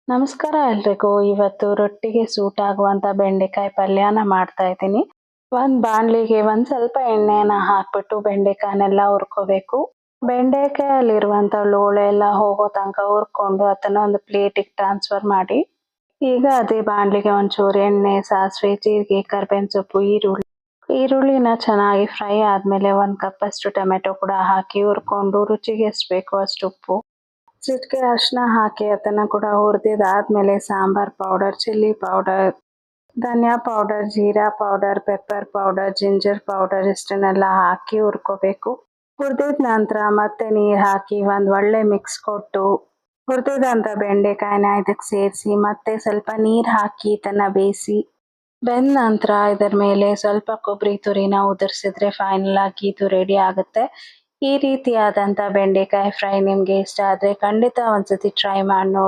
ನಮಸ್ಕಾರ ಎಲ್ರಿಗೂ. ಇವತ್ತು ರೊಟ್ಟಿಗೆ ಸೂಟ್ ಆಗುವಂತ ಬೆಂಡೆಕಾಯಿ ಪಲ್ಯನ ಮಾಡ್ತಾ ಇದ್ದೀನಿ. ಒಂದ್ ಬಾಣ್ಲಿಗೆ ಒಂದ್ ಸ್ವಲ್ಪ ಎಣ್ಣೆನ ಹಾಕ್ಬಿಟ್ಟು ಬೆಂಡೆಕಾಯನ್ನೆಲ್ಲ ಹುರ್ಕೋಬೇಕು. ಬೆಂಡೆಕಾಯಲ್ಲಿರುವಂತ ಲೋಳೆ ಎಲ್ಲ ಹೋಗೋ ತನಕ ಹುರ್ಕೊಂಡು ಅದನ್ನ ಒಂದು ಪ್ಲೇಟಿಗೆ ಟ್ರಾನ್ಸ್ಫರ್ ಮಾಡಿ, ಈಗ ಅದೇ ಬಾಣ್ಲಿಗೆ ಒಂಚೂರು ಎಣ್ಣೆ, ಸಾಸಿವೆ, ಜೀರಿಗೆ, ಕರ್ಬೇವಿನ ಸೊಪ್ಪು, ಈರುಳ್ಳಿನ ಚೆನ್ನಾಗಿ ಫ್ರೈ ಆದ್ಮೇಲೆ 1 ಕಪ್ ಅಷ್ಟು ಟೊಮೆಟೊ ಕೂಡ ಹಾಕಿ ಹುರ್ಕೊಂಡು ರುಚಿಗೆ ಎಷ್ಟು ಬೇಕೋ ಅಷ್ಟು ಉಪ್ಪು, ಚಿಟಿಕೆ ಅರಿಶಿನ ಹಾಕಿ ಅದನ್ನ ಕೂಡ ಹುರಿದಿದ್ದಾದ್ಮೇಲೆ ಸಾಂಬಾರ್ ಪೌಡರ್, ಚಿಲ್ಲಿ ಪೌಡರ್, ಧನಿಯಾ ಪೌಡರ್, ಜೀರಾ powder, pepper powder, ginger powder ಇಷ್ಟನ್ನೆಲ್ಲ ಹಾಕಿ ಹುರ್ಕೋಬೇಕು. ಹುರಿದಿದ ನಂತರ ಮತ್ತೆ ನೀರು ಹಾಕಿ ಒಂದು ಒಳ್ಳೆ ಮಿಕ್ಸ್ ಕೊಟ್ಟು ಹುರಿದಿದಂಥ ಬೆಂಡೆಕಾಯಿನ ಇದಕ್ಕೆ ಸೇರಿಸಿ ಮತ್ತೆ ಸ್ವಲ್ಪ ನೀರು ಹಾಕಿ ಇದನ್ನ ಬೇಯಿಸಿ, ಬೆಂದ ನಂತರ ಇದರ ಮೇಲೆ ಸ್ವಲ್ಪ ಕೊಬ್ಬರಿ ತುರಿನ ಉದುರಿಸಿದ್ರೆ ಫೈನಲ್ ಆಗಿ ಇದು ರೆಡಿ ಆಗುತ್ತೆ. ಈ ರೀತಿಯಾದಂಥ ಬೆಂಡೆಕಾಯಿ ಫ್ರೈ ನಿಮಗೆ ಇಷ್ಟ ಆದರೆ ಖಂಡಿತ ಒಂದ್ಸತಿ ಟ್ರೈ ಮಾಡಿ ನೋಡಿ.